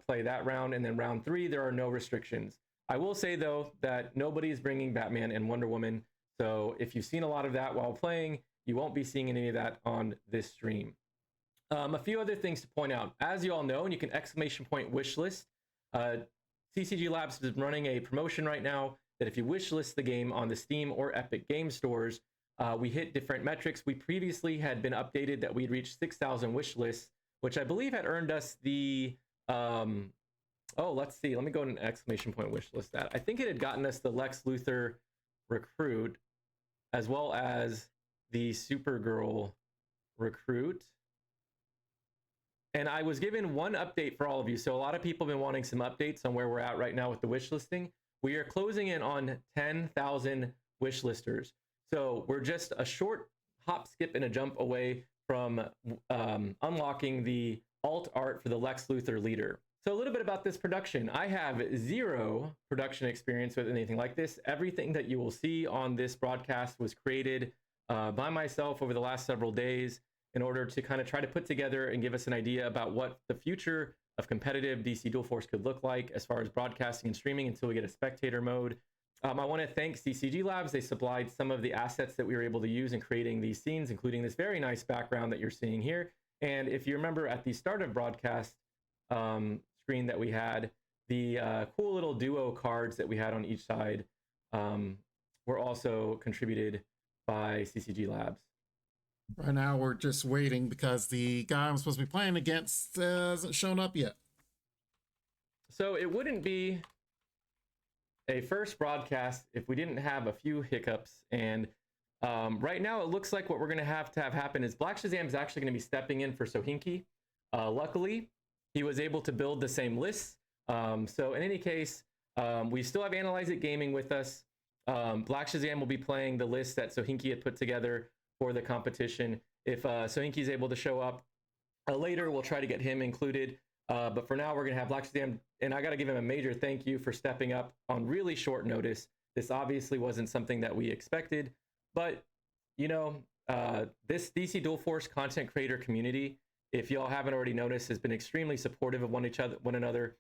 play that round, and then round 3 there are no restrictions. I will say though that nobody's bringing Batman and Wonder Woman, so if you've seen a lot of that while playing, you won't be seeing any of that on this stream. A few other things to point out. As you all know, and you can exclamation point wish list, CCG Labs is running a promotion right now that if you wish list the game on the Steam or Epic Game stores, we hit different metrics. We previously had been updated that we'd reached 6,000 wish lists, which I believe had earned us the let's see, let me go to an exclamation point wish list that. I think it had gotten us the Lex Luthor recruit as well as the Supergirl recruit. And I was given one update for all of you. So a lot of people have been wanting some updates on where we're at right now with the wish listing. We are closing in on 10,000 wish listers. So we're just a short hop, skip, and a jump away from unlocking the alt art for the Lex Luthor leader. So a little bit about this production. I have 0 production experience with anything like this. Everything that you will see on this broadcast was created by myself over the last several days in order to kind of try to put together and give us an idea about what the future of competitive DC Dual Force could look like as far as broadcasting and streaming until we get a spectator mode. I want to thank CCG Labs. They supplied some of the assets that we were able to use in creating these scenes, including this very nice background that you're seeing here. And if you remember at the start of broadcast screen that we had, the cool little duo cards that we had on each side were also contributed by CCG Labs. Right now, we're just waiting because the guy I'm supposed to be playing against hasn't shown up yet. So it wouldn't be a first broadcast if we didn't have a few hiccups. And right now, it looks like what we're going to have happen is Black Shazam is actually going to be stepping in for Sohinki. Luckily, he was able to build the same lists. So in any case, we still have Analyze It Gaming with us. Black Shazam will be playing the list that Sohinki had put together for the competition. If Sohinki is able to show up later, we'll try to get him included. But for now, we're going to have Black Shazam, and I got to give him a major thank you for stepping up on really short notice. This obviously wasn't something that we expected, but you know, this DC Dual Force content creator community, if y'all haven't already noticed, has been extremely supportive of one another,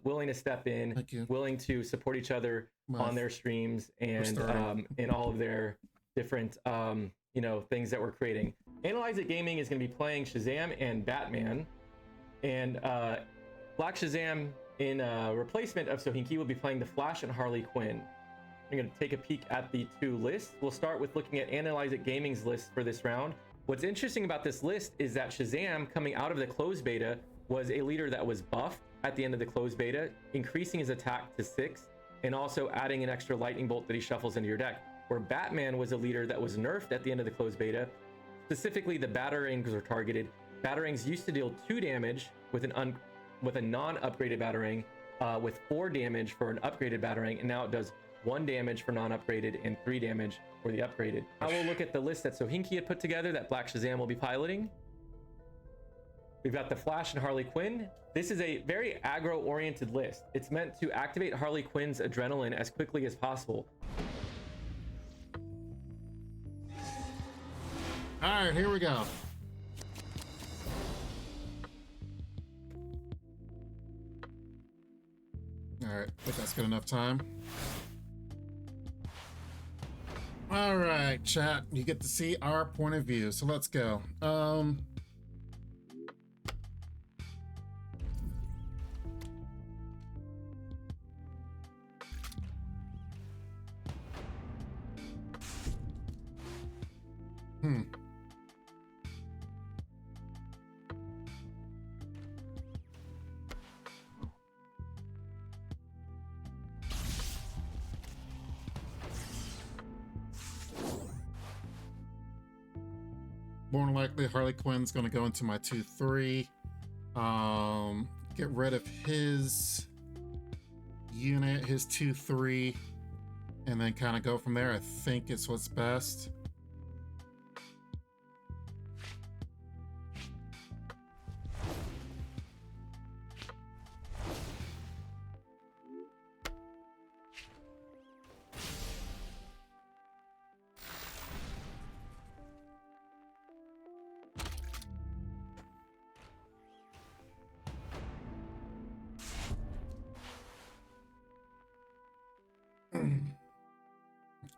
willing to step in, willing to support each other on their streams and in all of their different things that we're creating. Analyze It Gaming is going to be playing Shazam and Batman, and Black Shazam in replacement of Sohinki will be playing the Flash and Harley Quinn. I'm going to take a peek at the 2 lists. We'll start with looking at Analyze It Gaming's list for this round. What's interesting about this list is that Shazam, coming out of the closed beta, was a leader that was buffed at the end of the closed beta, increasing his attack to 6, and also adding an extra lightning bolt that he shuffles into your deck. Where Batman was a leader that was nerfed at the end of the closed beta. Specifically, the Batarangs were targeted. Batarangs used to deal 2 damage with a non-upgraded Batarang, with 4 damage for an upgraded Batarang, and now it does 1 damage for non-upgraded and 3 damage for the upgraded. Now we'll look at the list that Sohinki had put together that Black Shazam will be piloting. We've got the Flash and Harley Quinn. This is a very aggro-oriented list. It's meant to activate Harley Quinn's adrenaline as quickly as possible. All right, here we go. All right, I think that's good enough time. All right, chat, you get to see our point of view, so let's go. More than likely, Harley Quinn's going to go into my 2-3. Get rid of his unit, his 2-3, and then kind of go from there. I think it's what's best.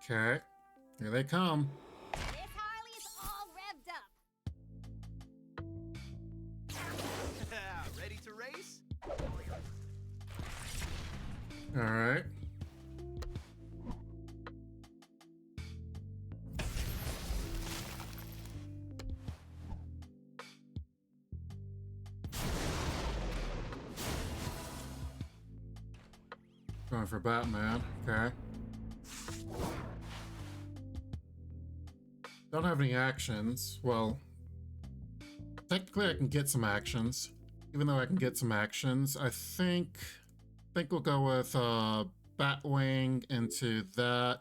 Okay, here they come. This Harley is all revved up. Ready to race? All right. Going for Batman. Okay. Don't have any actions. Well, technically I can get some actions. Even though I can get some actions, I think we'll go with Batwing into that.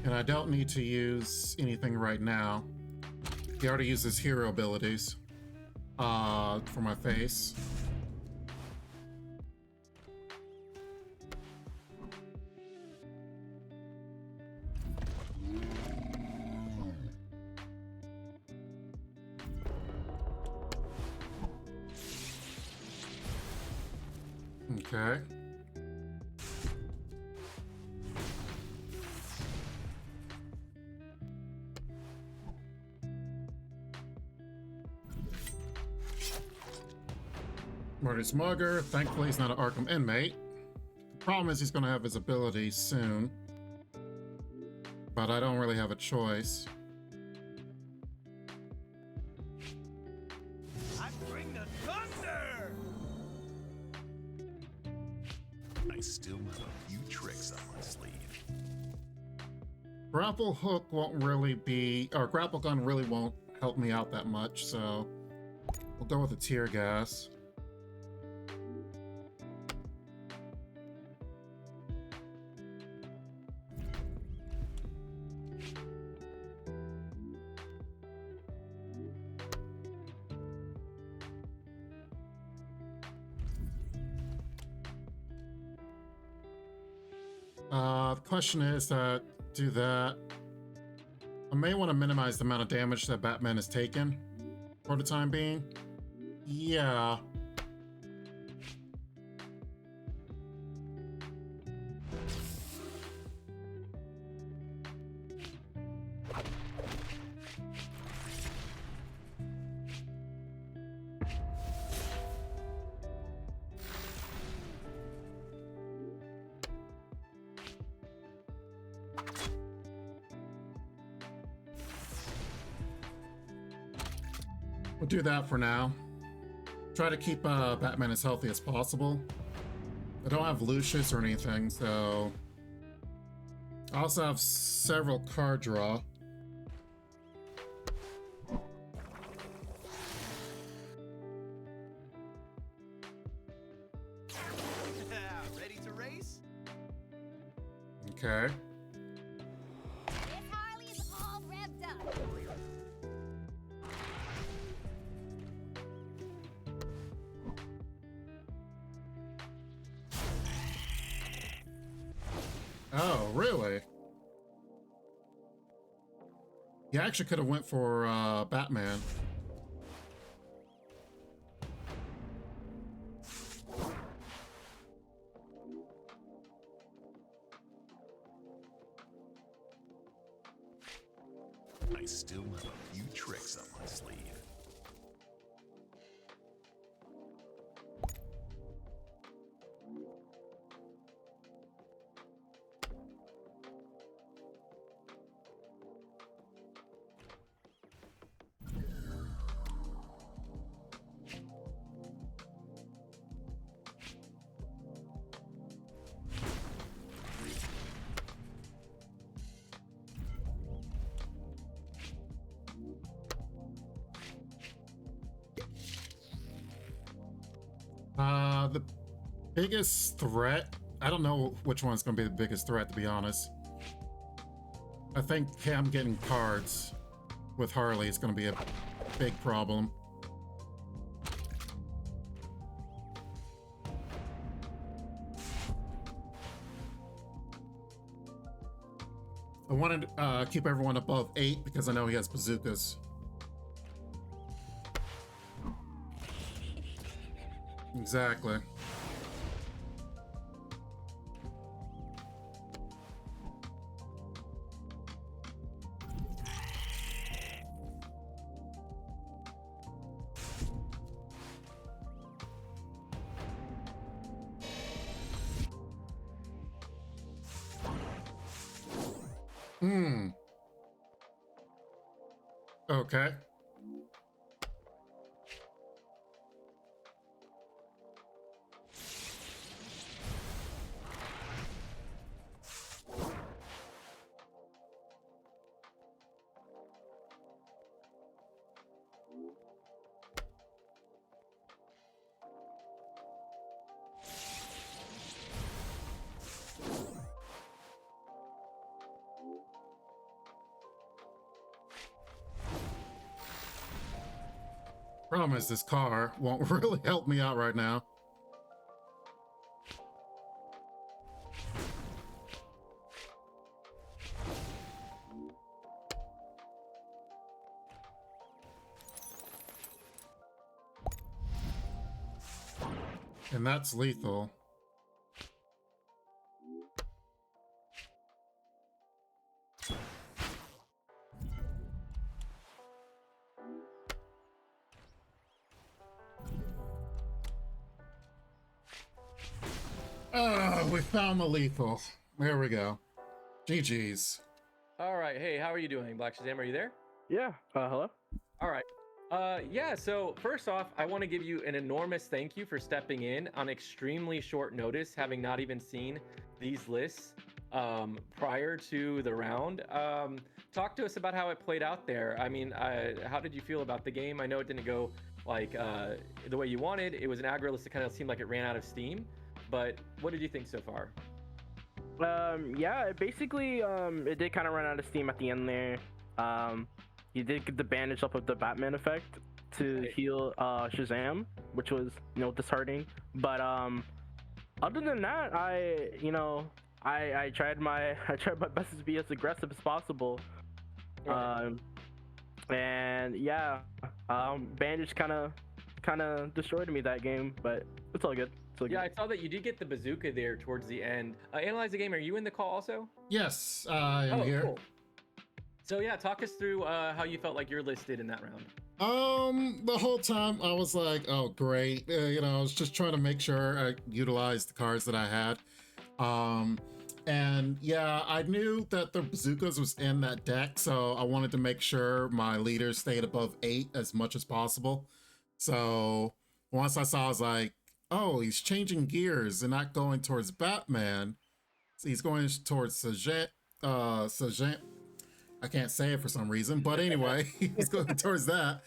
And I don't need to use anything right now. He already uses hero abilities for my face. Okay. Marty's Mugger. Thankfully, he's not an Arkham inmate. The problem is he's going to have his abilities soon. But I don't really have a choice. I bring the thunder! I still have a few tricks up my sleeve. Grapple hook won't really be, or grapple gun really won't help me out that much, so we'll go with the tear gas. The question is that do that. I may want to minimize the amount of damage that Batman has taken for the time being. Yeah. We'll do that for now. Try to keep Batman as healthy as possible. I don't have Lucius or anything, so... I also have several card draw. Ready to race? Okay. This Harley is all revved up. Oh, really? You actually could have went for Batman. I still have a few tricks up my sleeve. The biggest threat, I don't know which one's going to be the biggest threat, to be honest. I think him getting cards with Harley is going to be a big problem. I wanted to keep everyone above 8 because I know he has bazookas. Exactly. Hmm. Okay. Problem is, this car won't really help me out right now. And that's lethal. Oh, we found the lethal. There we go. GG's. All right. Hey, how are you doing, Black Shazam? Are you there? Yeah. Hello. All right. Yeah, so first off, I want to give you an enormous thank you for stepping in on extremely short notice, having not even seen these lists prior to the round. Talk to us about how it played out there. I mean, how did you feel about the game? I know it didn't go like the way you wanted. It was an aggro list that kind of seemed like it ran out of steam, but what did you think so far? Yeah, it did kind of run out of steam at the end there. You did get the bandage up with the Batman effect to heal Shazam, which was, disheartening. But other than that, I tried my best to be as aggressive as possible. Right. And yeah, bandage kind of destroyed me that game, but it's all good. Yeah, I saw that you did get the bazooka there towards the end. Analyze the game. Are you in the call also? Yes, I am here. Cool. So yeah, talk us through how you felt like your list did in that round. The whole time I was like, oh great. I was just trying to make sure I utilized the cards that I had. And yeah, I knew that the bazookas was in that deck, so I wanted to make sure my leaders stayed above 8 as much as possible. So once I saw, I was like, oh, he's changing gears and not going towards Batman. So he's going towards Shazam. I can't say it for some reason, but anyway, he's going towards that.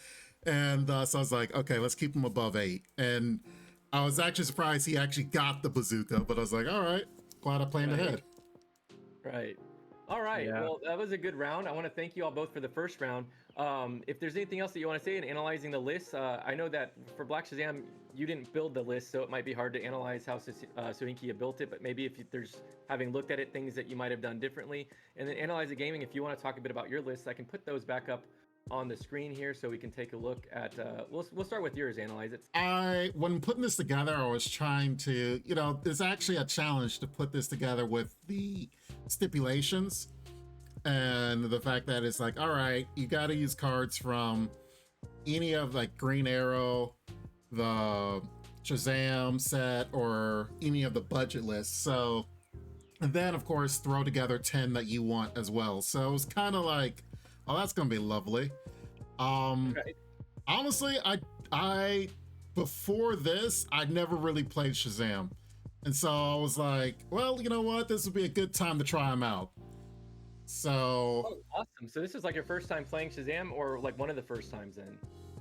And so I was like, okay, let's keep him above 8. And I was actually surprised he actually got the bazooka, but I was like, all right, glad I planned ahead. Right. All right. Yeah. Well, that was a good round. I want to thank you all both for the first round. If there's anything else that you want to say in analyzing the list, I know that for Black Shazam, you didn't build the list, so it might be hard to analyze how Suinkia built it, but maybe if there's, having looked at it, things that you might have done differently. And then Analyze the Gaming, if you want to talk a bit about your list, I can put those back up on the screen here so we can take a look at, we'll start with yours, Analyze it. When putting this together, I was trying to, there's actually a challenge to put this together with the stipulations. And the fact that it's like, all right, you got to use cards from any of like Green Arrow, the Shazam set, or any of the budget lists. So, and then of course throw together 10 that you want as well. So it was kind of like, oh, that's gonna be lovely. Right. Honestly, I before this, I'd never really played Shazam, and so I was like, well, you know what, this would be a good time to try him out. So Awesome. So this is like your first time playing Shazam, or like one of the first times then?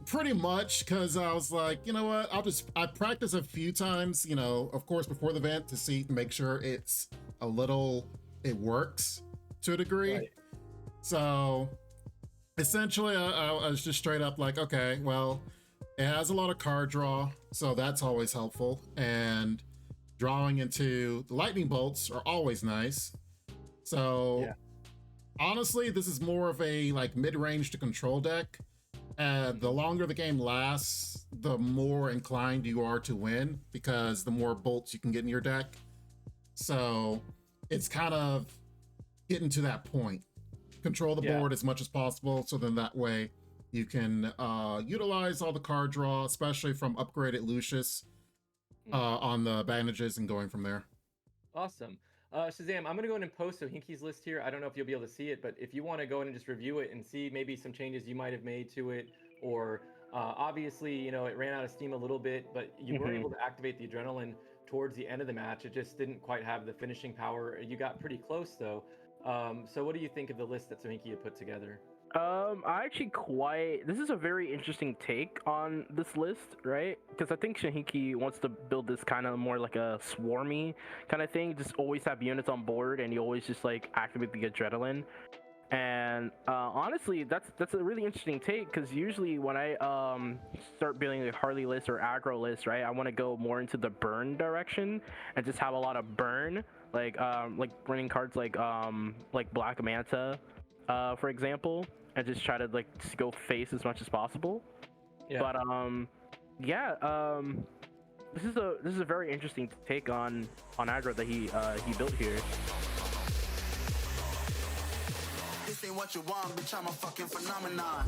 pretty much, because I was like, you know what, I practiced a few times, of course before the event to make sure it works to a degree. Right. So essentially I was just straight up like, okay, well, it has a lot of card draw, so that's always helpful, and drawing into the lightning bolts are always nice. So Yeah. honestly, this is more of a like mid-range to control deck. The longer the game lasts, the more inclined you are to win because the more bolts you can get in your deck. So it's kind of getting to that point. Control the board as much as possible, so then that way you can utilize all the card draw, especially from upgraded Lucius on the bandages and going from there. Awesome. Shazam, I'm going to go in and post Hinky's list here. I don't know if you'll be able to see it, but if you want to go in and just review it and see maybe some changes you might have made to it, or obviously, you know, it ran out of steam a little bit, but you were able to activate the adrenaline towards the end of the match. It just didn't quite have the finishing power. You got pretty close, though. So what do you think of the list that Sohinki had put together? I actually this is a very interesting take on this list, right? Because I think Shahiki wants to build this kind of more like a swarmy kind of thing. Just always have units on board, and you always just like activate the adrenaline. And honestly, that's a really interesting take because usually when I start building a Harley list or aggro list, right, I want to go more into the burn direction and just have a lot of burn, like running cards like Black Manta, for example, and just try to like just go face as much as possible. Yeah. But this is a very interesting take on aggro that he built here. This ain't what you want, bitch, I'm a fucking phenomenon.